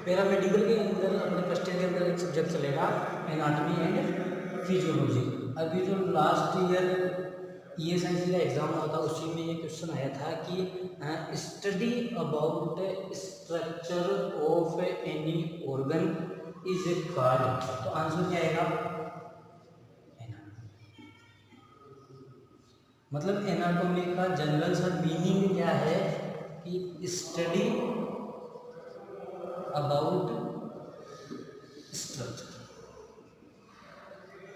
Paramedical के अंदर अपने फर्स्ट ईयर के अंदर एक सब्जेक्ट चलेगा एनाटॉमी एंड फिजियोलॉजी। अभी जो लास्ट ईयर ESIC का एग्ज़ाम हुआ था उसी में ये क्वेश्चन आया था कि study about structure of any organ is a called, तो आंसर क्या आएगा? मतलब एनाटॉमी का जनरल सा मीनिंग क्या है कि study about structure,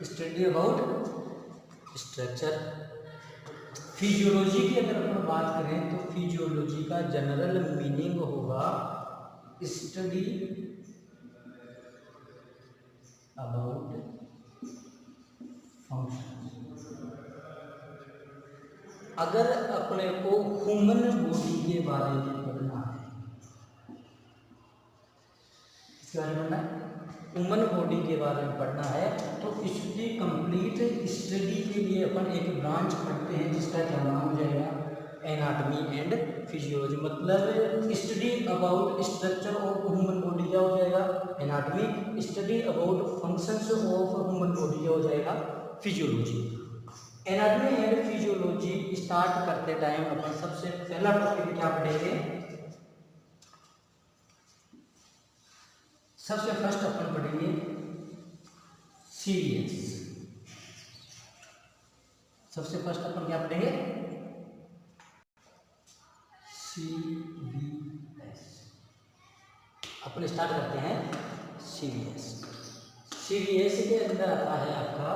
study about structure. Physiology की अगर अपन बात करें तो फिजियोलॉजी का जनरल मीनिंग होगा स्टडी अबाउट फंक्शन। अगर अपने को ह्यूमन बॉडी के बारे में पढ़ना है, इसके बारे में पढ़ना है, ह्यूमन बॉडी के बारे में पढ़ना है, तो इसकी कंप्लीट स्टडी के लिए अपन एक ब्रांच पढ़ते हैं जिसका क्या नाम हो जाएगा? Anatomy and physiology. मतलब study about structure of human body क्या हो जाएगा? Anatomy. Study about functions of human body क्या हो जाएगा? Physiology. Anatomy and physiology start करते टाइम अपन सबसे पहला टॉपिक क्या पढ़ेंगे? सबसे फर्स्ट अपन पढ़ेंगे सीवीएस। सबसे फर्स्ट अपन क्या पढ़ेंगे? सीवीएस। अपन स्टार्ट करते हैं सीवीएस। सीवीएस के अंदर आता है आपका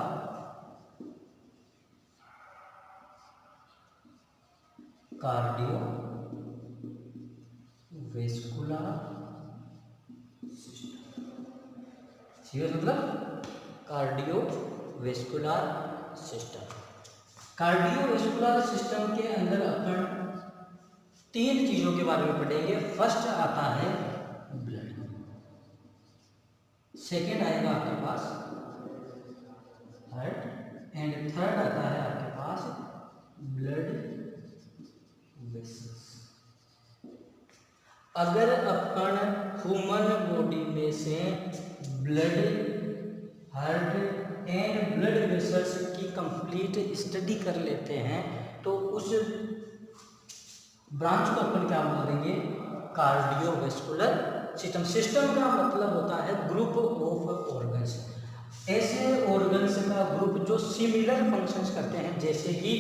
कार्डियो वेस्कुलर सिस्टम। सीवीएस मतलब cardio vascular system. Cardio vascular system के अंदर अपन 3 चीजों के बारे में पढ़ेंगे। फर्स्ट आता है ब्लड, सेकेंड आएगा आपके पास हार्ट, एंड थर्ड आता है आपके पास ब्लड वेसल्स। अगर अपन ह्यूमन बॉडी में से blood, heart and blood vessels की कंप्लीट स्टडी कर लेते हैं तो उस ब्रांच को अपन क्या बोलेंगे? Cardiovascular system. सिस्टम का मतलब होता है ग्रुप ऑफ ऑर्गन्स, ऐसे ऑर्गन्स का ग्रुप जो सिमिलर फंक्शंस करते हैं। जैसे कि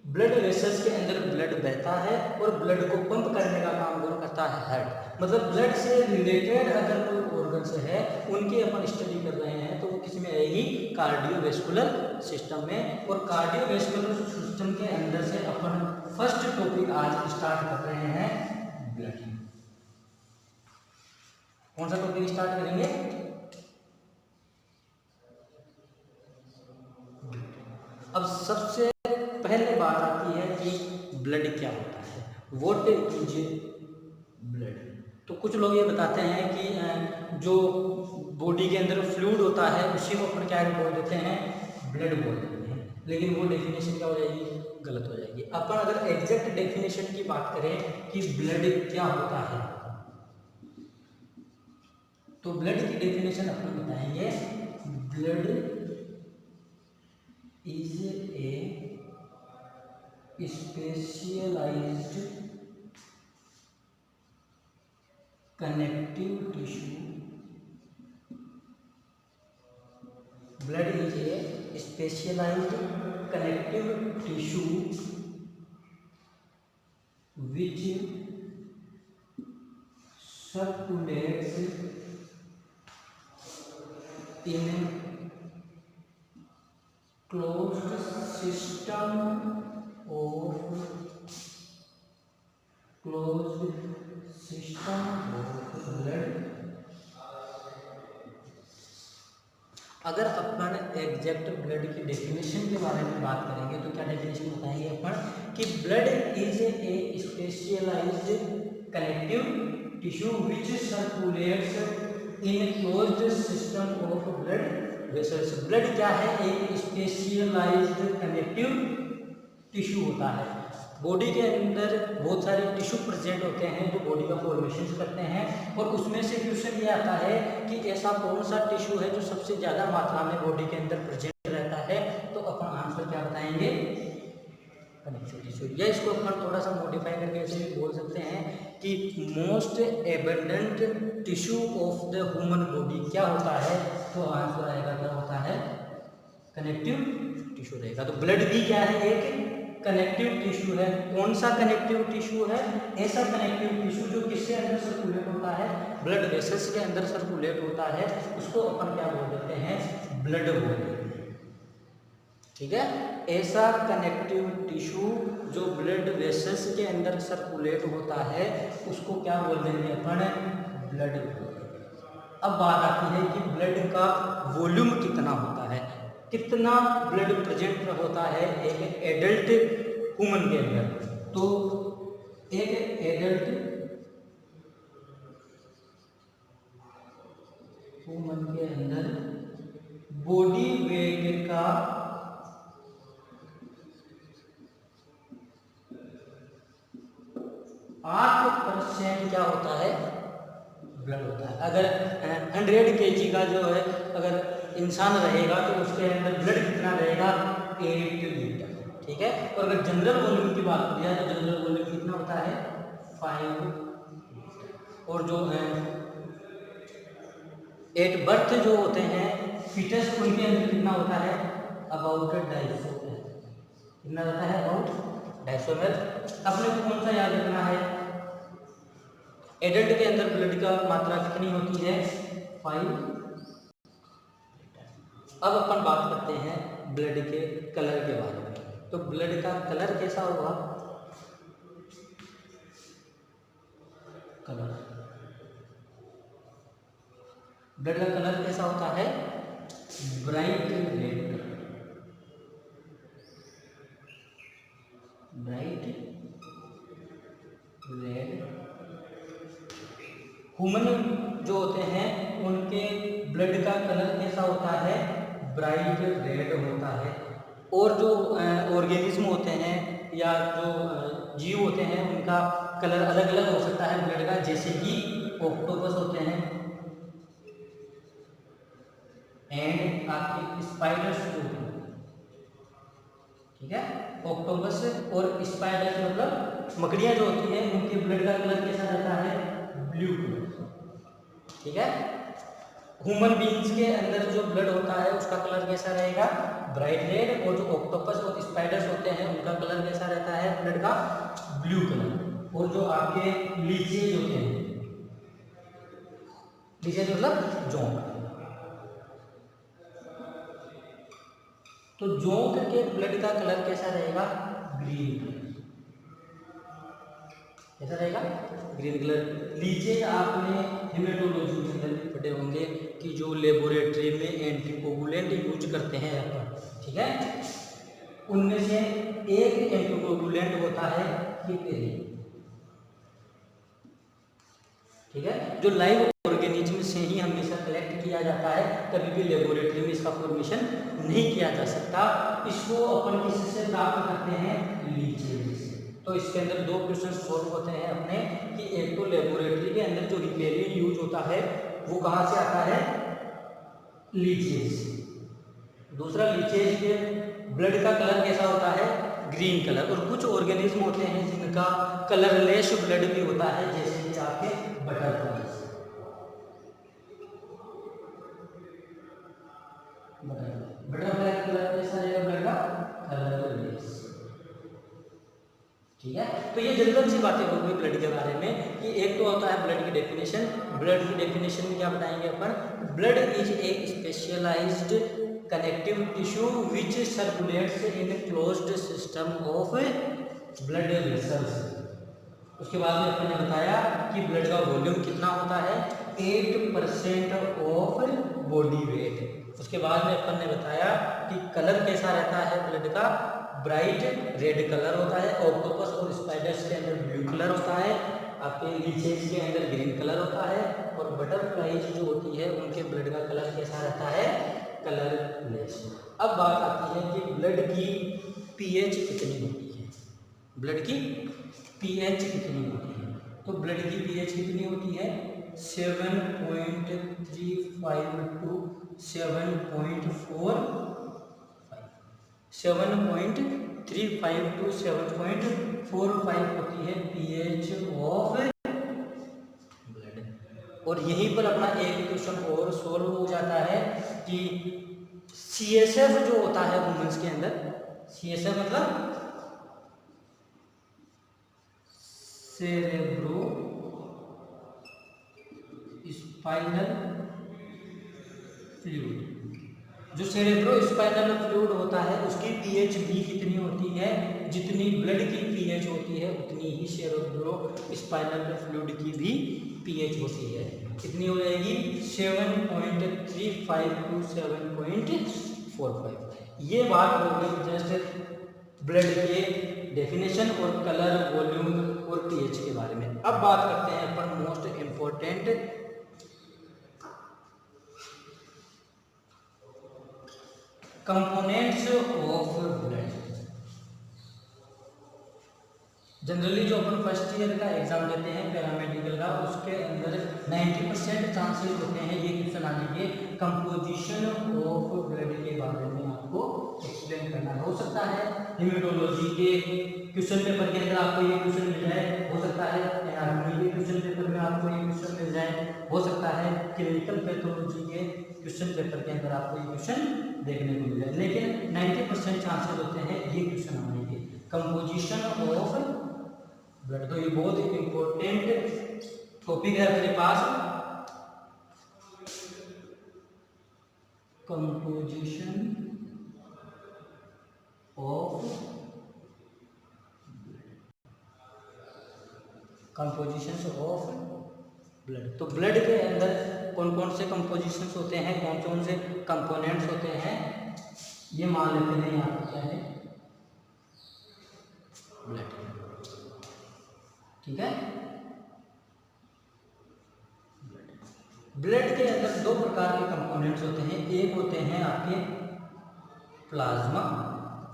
ब्लड वेसल्स के अंदर ब्लड बहता है और ब्लड को पंप करने का काम कौन करता है? हार्ट। मतलब ब्लड से रिलेटेड अगर कोई ऑर्गन्स है उनकी अपन स्टडी कर रहे हैं तो वो किस में आएगी? कार्डियोवेस्कुलर सिस्टम में। और कार्डियोवेस्कुलर सिस्टम के अंदर से अपन फर्स्ट टॉपिक आज स्टार्ट कर रहे हैं ब्लड। कौन सा टॉपिक स्टार्ट करेंगे? अब सबसे पहले बात आती है कि ब्लड क्या होता है, व्हाट इज ब्लड। तो कुछ लोग ये बताते हैं कि जो बॉडी के अंदर फ्लूइड होता है उसी को अपन क्या बोल देते हैं? ब्लड बोल देते हैं। लेकिन वो डेफिनेशन क्या हो जाएगी? गलत हो जाएगी। अपन अगर एग्जैक्ट डेफिनेशन की बात करें कि ब्लड क्या होता है तो ब्लड की डेफिनेशन अपन बताएंगे, blood is A specialized connective tissue. Blood is a specialized connective tissue which circulates in a closed system of blood। अगर अपन एग्जैक्ट ब्लड की डेफिनेशन के बारे में बात करेंगे तो क्या डेफिनेशन बताएंगे अपन कि blood is a specialised connective tissue which circulates in closed system of blood vessels. Blood क्या है? एक स्पेशलाइज्ड कनेक्टिव टिश्यू होता है बॉडी के अंदर बहुत सारे टिश्यू प्रेजेंट होते हैं जो बॉडी का फॉर्मेशन करते हैं, और उसमें से क्वेश्चन ये आता है कि ऐसा कौन सा टिश्यू है जो सबसे ज़्यादा मात्रा में बॉडी के अंदर प्रेजेंट रहता है। तो अपन आंसर क्या बताएंगे, कनेक्टिव टिश्यू। या इसको अपन थोड़ा सा मॉडिफाई करके ऐसे भी बोल सकते हैं कि most abundant tissue of the human body क्या होता है। तो आंसर आएगा क्या होता है, कनेक्टिव टिश्यू रहेगा। तो ब्लड भी क्या है, एक कनेक्टिव टिश्यू है। कौन सा कनेक्टिव टिश्यू है, ऐसा कनेक्टिव टिश्यू जो किसके अंदर सर्कुलेट होता है, ब्लड वेसल्स के अंदर सर्कुलेट होता है, उसको अपन क्या बोल देते हैं, ब्लड बोल देते हैं। ठीक है, ऐसा कनेक्टिव टिश्यू जो ब्लड वेसल्स के अंदर सर्कुलेट होता है उसको क्या बोल देंगे अपन, ब्लड। अब बात आती है कि ब्लड का वॉल्यूम कितना होता है, कितना ब्लड प्रेजेंट होता है एक एडल्ट ह्यूमन के अंदर। तो एक एडल्ट ह्यूमन के अंदर बॉडी वेट का 8% क्या होता है, ब्लड होता है। अगर 100 kg का जो है अगर इंसान रहेगा तो उसके अंदर ब्लड कितना रहेगा, 8 लीटर। ठीक है, और अगर जनरल वॉल्यूम की बात की जाए तो जनरल वॉल्यूम कितना होता है, 5। और जो है एट बर्थ जो होते हैं फीटस, उनके अंदर कितना होता है, अबाउट 250। कितना रहता है, अबाउट 250 ml। अपने को कौन सा याद रखना है, एडल्ट के अंदर ब्लड का मात्रा कितनी होती है, 5। अब अपन बात करते हैं ब्लड के कलर के बारे में। तो ब्लड का कलर कैसा होगा, कलर, ब्लड का कलर कैसा होता है, bright red, bright red. Human जो होते हैं उनके ब्लड का कलर कैसा होता है, ब्राइट रेड होता है। और जो ऑर्गेनिज्म होते हैं या जो जीव होते हैं उनका कलर अलग अलग हो सकता है ब्लड का, जैसे कि ऑक्टोपस होते हैं एंड आपके स्पाइडर्स जो होते हैं। ठीक है, ऑक्टोपस और स्पाइडर्स मतलब मकड़ियाँ जो होती हैं उनके ब्लड का कलर कैसा रहता है, ब्लू कलर। ठीक है, ह्यूमन बींग्स के अंदर जो ब्लड होता है उसका कलर कैसा रहेगा, ब्राइट रेड। और जो ऑक्टोपस और स्पाइडर्स होते हैं उनका कलर कैसा रहता है ब्लड का, ब्लू कलर। और जो आपके लीचेज होते हैं, लीचेज मतलब जोंक, तो जोंक के ब्लड का कलर कैसा रहेगा, ग्रीन कलर। कैसा रहेगा, ग्रीन कलर। लीचेज आपने हेमेटोलॉजी के अंदर भी पढ़े होंगे कि जो लेबोरेटरी में एंटीकोगुलेंट यूज करते हैं अपन, ठीक है, उनमें से एक एंटीकोगुलेंट होता है हिपेरिन। ठीक है, जो लाइव ऑर्गेनिज्म से ही हमेशा कलेक्ट किया जाता है, कभी भी लेबोरेटरी में इसका फॉर्मेशन नहीं किया जा सकता। इसको अपन किससे प्राप्त करते हैं, लीचेज से। तो इसके अंदर दो क्वेश्चन सॉल्व होते हैं अपने कि एक तो लेबोरेटरी के अंदर जो हिपेरिन यूज होता है वो कहाँ से आता है, लीचेज। दूसरा, लीचेज के ब्लड का कलर कैसा होता है, ग्रीन कलर। और कुछ ऑर्गेनिज्म होते हैं जिनका कलरलेस ब्लड भी होता है, जैसे कि आपके बटरफ्लाई। बटरफ्लाई का कलर कैसा रहेगा, ब्लड का कलरलेस। ठीक है, तो ये जनरल सी बातें हो गई ब्लड के बारे में कि एक तो होता है ब्लड की डेफिनेशन। ब्लड की डेफिनेशन में क्या बताएंगे अपन, blood is a specialised connective tissue which circulates in closed system of blood vessels. उसके बाद में अपन ने बताया कि ब्लड का वॉल्यूम कितना होता है, 8% ऑफ बॉडी वेट। उसके बाद में अपन ने बताया कि कलर कैसा रहता है ब्लड का, ब्राइट रेड कलर होता है। ऑक्टोपस और स्पाइडर्स के अंदर ब्लू कलर होता है, आपके लीचेज के अंदर ग्रीन कलर होता है, और बटरफ्लाइज जो होती है उनके ब्लड का कलर कैसा रहता है, कलरलेस। अब बात आती है कि ब्लड की पीएच कितनी होती है। ब्लड की पीएच कितनी होती है। तो ब्लड की पीएच कितनी होती है 7.35 टू 7.45, 7.35 टू 7.45 होती है पीएच ऑफ ब्लड। और यहीं पर अपना एक क्वेश्चन और सोल्व हो जाता है कि सीएसएफ जो होता है वुमेन्स के अंदर, सीएसएफ मतलब सेरेब्रो स्पाइनल फ्लूइड, जो सेरेब्रो स्पाइनल फ्लूइड होता है उसकी पीएच भी कितनी होती है, जितनी ब्लड की पीएच होती है उतनी ही सेरेब्रो स्पाइनल फ्लूइड की भी पीएच होती है। कितनी हो जाएगी 7.35 टू 7.45। ये बात हो गई जस्ट ब्लड के डेफिनेशन और कलर, वॉल्यूम और पीएच के बारे में। अब बात करते हैं अपन most important components of blood. Generally जो अपन फर्स्ट ईयर का एग्जाम देते हैं पैरामेडिकल का, उसके अंदर 90% चांसेस होते हैं ये क्वेश्चन आने के कंपोजिशन ऑफ ब्लड के बारे में आपको एक्सप्लेन करना। हो सकता है हेमेटोलॉजी के क्वेश्चन पेपर के अंदर आपको ये क्वेश्चन मिल जाए, हो सकता है एनाटॉमी के क्वेश्चन पेपर में आपको ये क्वेश्चन मिल जाए, हो सकता है क्लिनिकल पैथोलॉजी के क्वेश्चन पेपर के अंदर आपको ये क्वेश्चन देखने को मिल जाए, लेकिन 90% चांसेस होते हैं ये क्वेश्चन आने के कंपोजिशन ऑफ ब्लड। तो ये बहुत इंपॉर्टेंट टॉपिक है अपने पास, composition of composition of blood. तो ब्लड के अंदर कौन कौन से कंपोजिशंस होते हैं, कौन कौन से कंपोनेंट्स होते हैं, ये मान लेते हैं यहाँ पर क्या है ब्लड। ठीक है, ब्लड के अंदर दो प्रकार के कंपोनेंट्स होते हैं, एक होते हैं आपके प्लाज्मा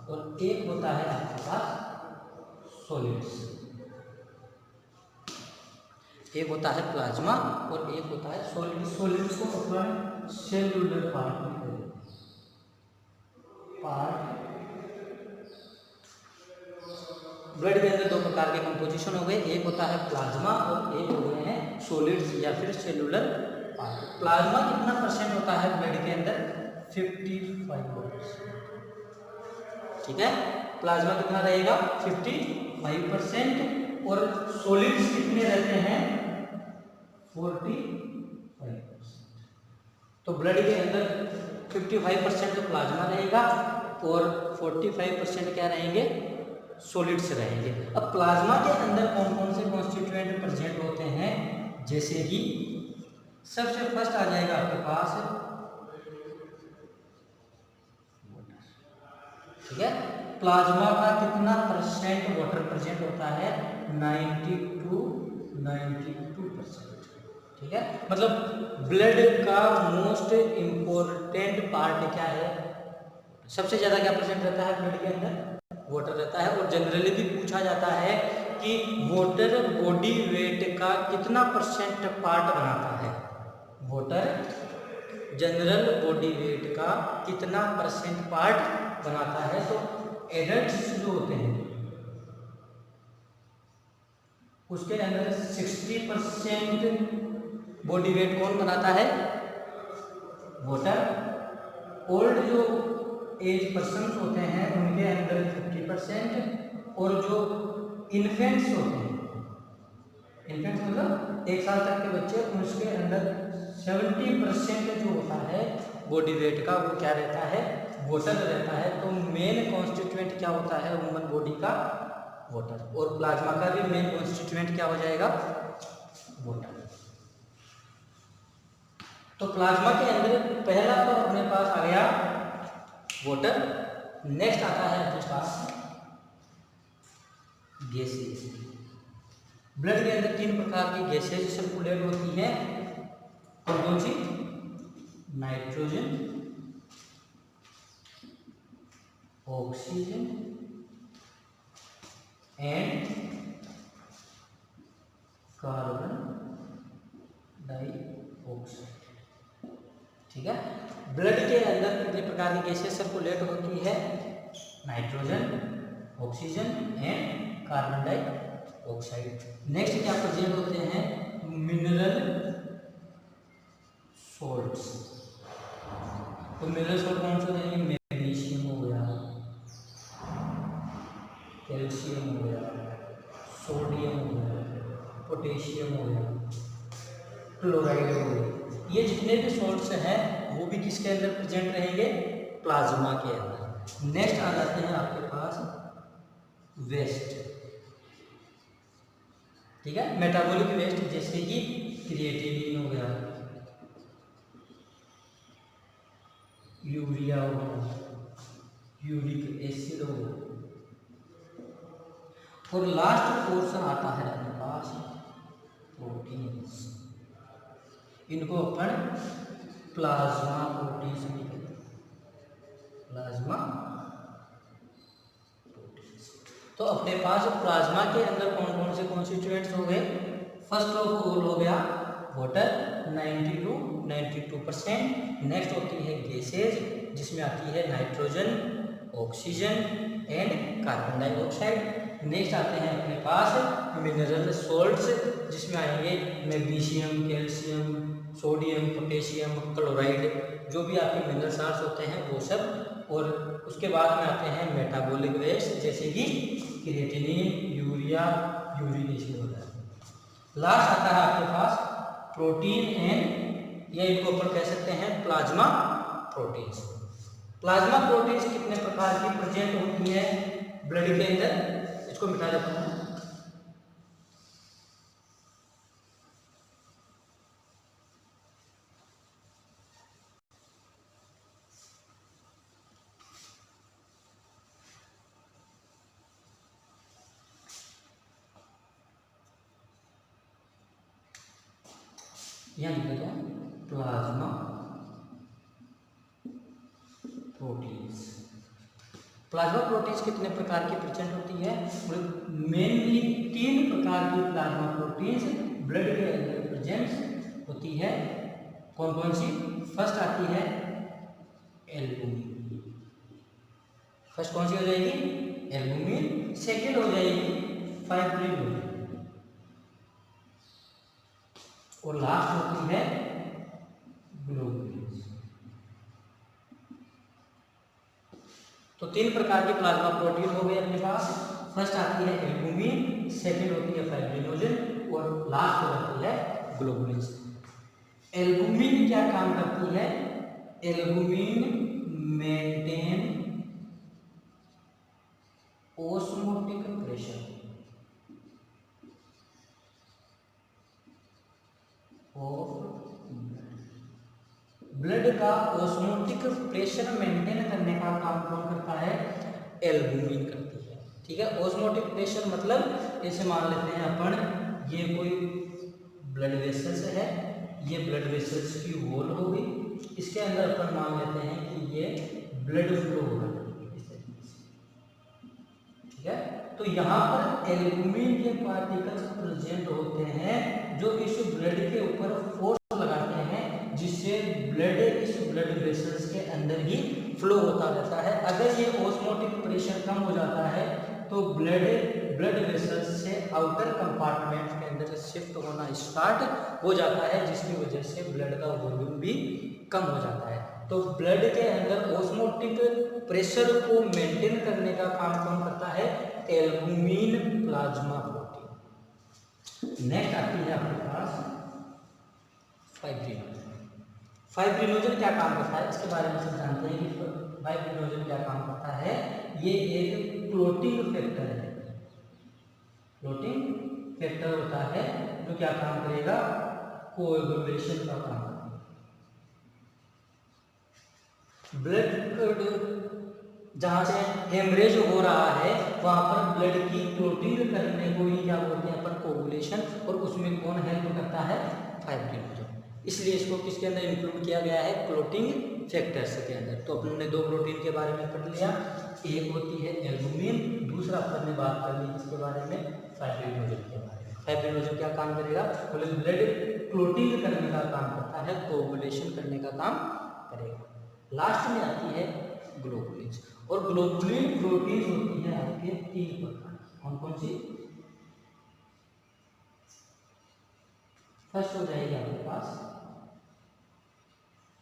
और एक होता है आपके पास सॉलिड्स। एक होता है प्लाज्मा और एक होता है सॉलिड। सॉलिड्स को अपन सेलुलर पार्ट में ब्लड के अंदर दो प्रकार के कंपोजिशन हो गए, एक होता है प्लाज्मा और एक हो गए हैं सॉलिड्स या फिर सेलुलर पार्ट। प्लाज्मा कितना परसेंट होता है ब्लड के अंदर 55%। ठीक है, प्लाज्मा कितना रहेगा 55% और सॉलिड्स कितने रहते हैं 45%। तो ब्लड के अंदर 55% तो प्लाज्मा रहेगा और 45% क्या रहेंगे सॉलिड्स रहेंगे। अब प्लाज्मा के अंदर कौन कौन से कॉन्स्टिट्यूएंट प्रेजेंट होते हैं, जैसे कि सबसे फर्स्ट आ जाएगा आपके पास वाटर। ठीक है, प्लाज्मा का कितना परसेंट वाटर प्रेजेंट होता है 92%। ठीक है, मतलब ब्लड का मोस्ट इम्पोर्टेंट पार्ट क्या है, सबसे ज्यादा क्या प्रेजेंट रहता है ब्लड के अंदर वाटर रहता है। और जनरली भी पूछा जाता है कि वाटर बॉडी वेट का कितना परसेंट पार्ट बनाता है, वाटर जनरल बॉडी वेट का कितना परसेंट पार्ट बनाता है। तो एडल्ट्स जो होते हैं उसके अंदर 60% बॉडी वेट कौन बनाता है वाटर। ओल्ड जो एज पर्सन्स होते हैं उनके अंदर 50% और जो इन्फेंट्स होते हैं, इन्फेंट्स मतलब 1 साल तक के बच्चे, उसके अंदर 70% जो होता है बॉडी वेट का वो क्या रहता है वाटर रहता है। तो मेन कॉन्स्टिट्यूएंट क्या होता है ह्यूमन बॉडी का वाटर, और प्लाज्मा का भी मेन कॉन्स्टिट्यूएंट क्या हो जाएगा वाटर। तो प्लाज्मा के अंदर पहला तो अपने पास आ गया वाटर, नेक्स्ट आता है अपने पास गैसेज। ब्लड के अंदर 3 प्रकार की गैसेज सर्कुलेट होती हैं, कौन सी, nitrogen, oxygen and carbon dioxide. ठीक है, ब्लड के अंदर कितने प्रकार की गैसें सर्कुलेट होती है? Nitrogen, oxygen and carbon dioxide. Next क्या प्रेजेंट होते हैं? Mineral salts. तो मिनरल सॉल्ट कौन से होते हैं? मैग्नीशियम हो गया, कैल्शियम हो गया, सोडियम हो गया, पोटेशियम हो गया, क्लोराइड हो गया। ये जितने भी सॉल्ट्स हैं वो भी किसके अंदर प्रेजेंट रहेंगे? प्लाज्मा के अंदर। नेक्स्ट आ जाते हैं आपके पास वेस्ट। ठीक है, मेटाबॉलिक वेस्ट जैसे कि क्रिएटिनिन हो गया, यूरिया हो गया, यूरिक एसिड हो गया, और लास्ट पोर्शन आता है अपने पास प्रोटीन्स। इनको अपन प्लाज्मा प्रोटीन्स भी कहते हैं, प्लाज्मा प्रोटीन्स। तो अपने पास प्लाज्मा के अंदर कौन कौन से कॉन्स्टिट्यूएंट्स हो गए? फर्स्ट ऑफ ऑल हो गया वाटर 90 to 92%। नेक्स्ट होती है गैसेज जिसमें आती है nitrogen, oxygen and carbon dioxide. Next आते हैं अपने पास मिनरल सॉल्ट्स जिसमें आएंगे magnesium, calcium, sodium, potassium, chloride, जो भी आपके मिनरल सॉल्ट्स होते हैं वो सब। और उसके बाद में आते हैं मेटाबॉलिक वेस्ट जैसे कि क्रिएटिनिन, यूरिया, यूरिक एसिड वगैरह। लास्ट आता है आपके पास प्रोटीन एंड, या इनको ऊपर कह सकते हैं प्लाज्मा प्रोटीन्स। प्लाज्मा प्रोटीन्स कितने प्रकार की प्रेजेंट होती है ब्लड के अंदर? इसको मिटा देता हूँ। यहाँ लिख देता हूँ प्लाज्मा प्रोटीन्स। प्लाज्मा प्रोटीन्स कितने प्रकार की प्रेजेंट होती है? मेनली 3 प्रकार की प्लाज्मा प्रोटीन्स ब्लड के अंदर प्रेजेंट होती है। कौन कौन सी? फर्स्ट आती है एल्बुमिन। फर्स्ट कौन सी हो जाएगी? एल्बुमिन। सेकेंड हो जाएगी फाइब्रिनोजन, और लास्ट होती है ग्लोबुलिन्स। तो 3 प्रकार की प्लाज्मा प्रोटीन हो गए अपने पास। फर्स्ट आती है एल्बुमिन, सेकंड होती है फाइब्रिनोजन, और लास्ट हो जाती है ग्लोबुलिन्स। एल्बुमिन क्या काम करती है? Albumin maintain osmotic pressure blood का ओस्मोटिक प्रेशर मेंटेन करने का काम कौन करता है? एल्बुमिन करती है। ठीक है, ओस्मोटिक प्रेशर मतलब ऐसे मान लेते हैं अपन, ये कोई ब्लड वेसल्स है, ये ब्लड वेसल्स की वॉल हो गई, इसके अंदर अपन मान लेते हैं कि ये ब्लड फ्लो हो रहा है इस तरीके से। ठीक है, तो यहाँ पर एल्बुमिन के पार्टिकल्स प्रेजेंट होते हैं जो इस ब्लड के ऊपर फोर्स लगाते हैं, जिससे ब्लड इस ब्लड वेसल्स के अंदर ही फ्लो होता रहता है। अगर ये ऑस्मोटिक प्रेशर कम हो जाता है तो ब्लड वेसल्स से आउटर कंपार्टमेंट के अंदर शिफ्ट होना स्टार्ट हो जाता है, जिसकी वजह से ब्लड का वॉल्यूम भी कम हो जाता है। तो ब्लड के अंदर ऑस्मोटिक प्रेशर को मेंटेन करने का काम कौन करता है? Albumin plasma protein. नेक्स्ट आती है आपके पास फाइब्रिनोजन। फाइब्रिनोजन क्या काम करता है इसके बारे में सब जानते हैं कि फाइब्रिनोजन क्या काम करता है। ये एक क्लोटिंग फैक्टर है, क्लोटिंग फैक्टर होता है जो क्या काम करेगा? कोएगुलेशन का काम करेगा। ब्लड जहाँ से हेमरेज हो रहा है वहाँ पर ब्लड की क्लोटिंग करने को ही क्या बोलते हैं अपन? कोगुलेशन। और उसमें कौन हेल्प करता है? फाइब्रिनोजन। इसलिए इसको किसके अंदर इंक्लूड किया गया है? क्लोटिंग फैक्टर्स के अंदर। तो अपन ने 2 प्रोटीन के बारे में पढ़ लिया, एक होती है एल्बुमिन, दूसरा अपन ने बात कर ली किसके बारे में, फाइब्रिनोजन के बारे में। फाइब्रिनोजन क्या काम करेगा, बोले ब्लड क्लोटिंग करने का काम करता है, कोगुलेशन करने का काम करेगा। लास्ट में आती है ग्लोबुलिन्स, और ग्लोबुलिन प्रोटीन होती है आपके 3 प्रकार की। कौन कौन सी, फर्स्ट हो जाएगी आपके पास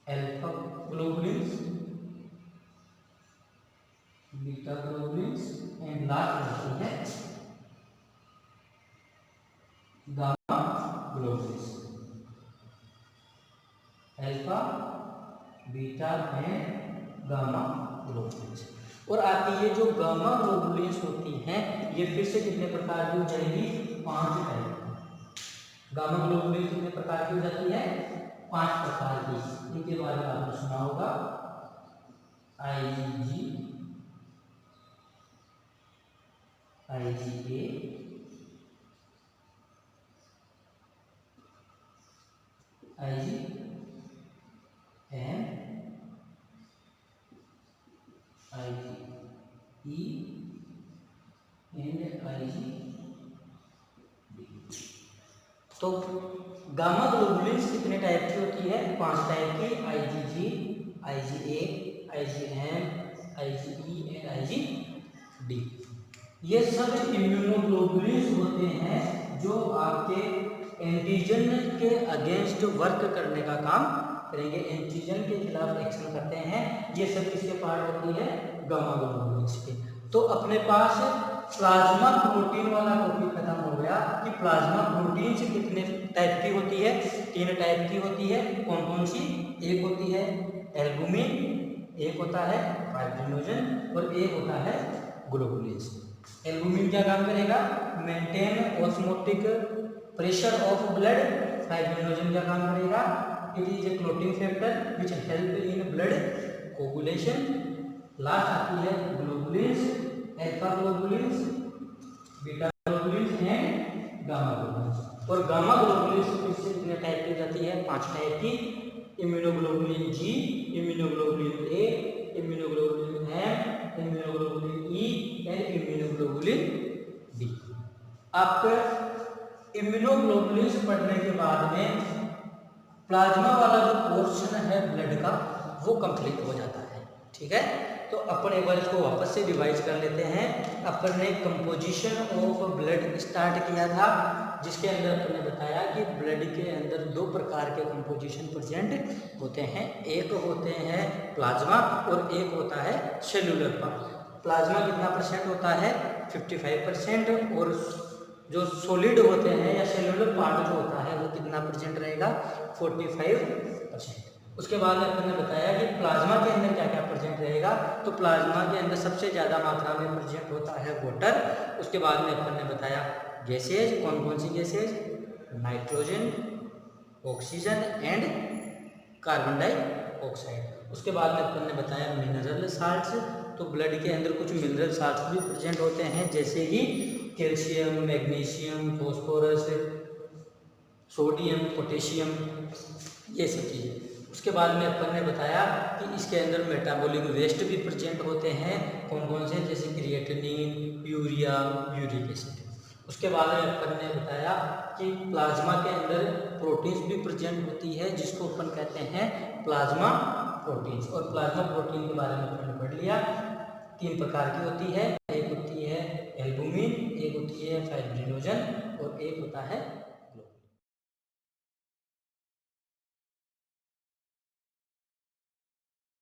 alpha globulins, beta globulins and last होती है gamma globulins. Alpha, beta and gamma globulins. और आपकी ये जो गामा ग्लोबुलिन्स होती हैं ये फिर से कितने प्रकार की हो जाएगी, 5 टाइप की। गामा ग्लोबुलिन कितने प्रकार की हो जाती है, 5 प्रकार की। इनके बारे में आपने सुना होगा, IgG, IgA, IgM, IgE and IgD। तो गामा ग्लोबुलिन्स कितने टाइप की होती है, 5 टाइप की, IgG, IgA, IgM, IgE and IgD। ये सब इम्यूनोग्लोबुलिन्स होते हैं जो आपके एंटीजन के अगेंस्ट वर्क करने का काम करेंगे, एंटीजन के खिलाफ एक्शन करते हैं। ये सब किसके पार्ट होती है, गामा ग्लोबुलिन्स के। तो अपने पास प्लाज्मा प्रोटीन वाला टॉपिक खत्म हो गया कि प्लाज्मा प्रोटीन से कितने टाइप की होती है, 3 टाइप की होती है। कौन कौन सी, एक होती है एल्बुमिन, एक होता है फाइब्रिनोजन और एक होता है ग्लोबुलिन्स। एल्बुमिन क्या काम करेगा, maintain osmotic pressure of blood. Fibrinogen क्या काम करेगा, it is a clotting factor which help in blood coagulation. Last आती है globulins, alpha globulins, beta globulins and gamma globulins. और गामा ग्लोबुलिन्स किससे कितने टाइप की जाती है, 5 टाइप की, immunoglobulin G, immunoglobulin A, immunoglobulin M, immunoglobulin E and immunoglobulin B. आपका इम्यूनोग्लोबुलिन्स पढ़ने के बाद में प्लाज्मा वाला जो पोर्शन है ब्लड का वो कंप्लीट हो जाता है, ठीक है। तो अपन एक बार इसको वापस से रिवाइज कर लेते हैं। अपन ने कंपोजिशन ऑफ ब्लड स्टार्ट किया था, जिसके अंदर अपन ने बताया कि ब्लड के अंदर 2 प्रकार के कंपोजिशन प्रेजेंट होते हैं, एक होते हैं प्लाज्मा और एक होता है सेलुलर पार्ट। प्लाज्मा कितना % होता है, 55%, और जो सॉलिड होते हैं या सेलुलर पार्ट जो होता है वो कितना % रहेगा, 45%। उसके बाद अपन ने बताया कि प्लाज्मा के अंदर क्या क्या प्रेजेंट रहेगा। तो प्लाज्मा के अंदर सबसे ज़्यादा मात्रा में प्रेजेंट होता है वाटर। उसके बाद में अपन ने बताया गैसेज, कौन कौन सी gases, nitrogen, oxygen and carbon dioxide. उसके बाद में अपन ने बताया मिनरल साल्ट्स। तो ब्लड के अंदर कुछ मिनरल साल्ट्स भी प्रेजेंट होते हैं, जैसे कि calcium, magnesium, phosphorus, sodium, potassium, ये सब चीज़ें। उसके बाद में अपन ने बताया कि इसके अंदर मेटाबॉलिक वेस्ट भी प्रेजेंट होते हैं, कौन कौन से, जैसे क्रिएटिनिन, यूरिया, यूरिक एसिड। उसके बाद में अपन ने बताया कि प्लाज्मा के अंदर प्रोटीन्स भी प्रेजेंट होती है, जिसको अपन कहते हैं प्लाज्मा प्रोटीन्स। और प्लाज्मा प्रोटीन के बारे में अपन ने पढ़ लिया, 3 प्रकार की होती है, एक होती है एल्बुमिन, एक होती है फाइब्रिनोजन और एक होता है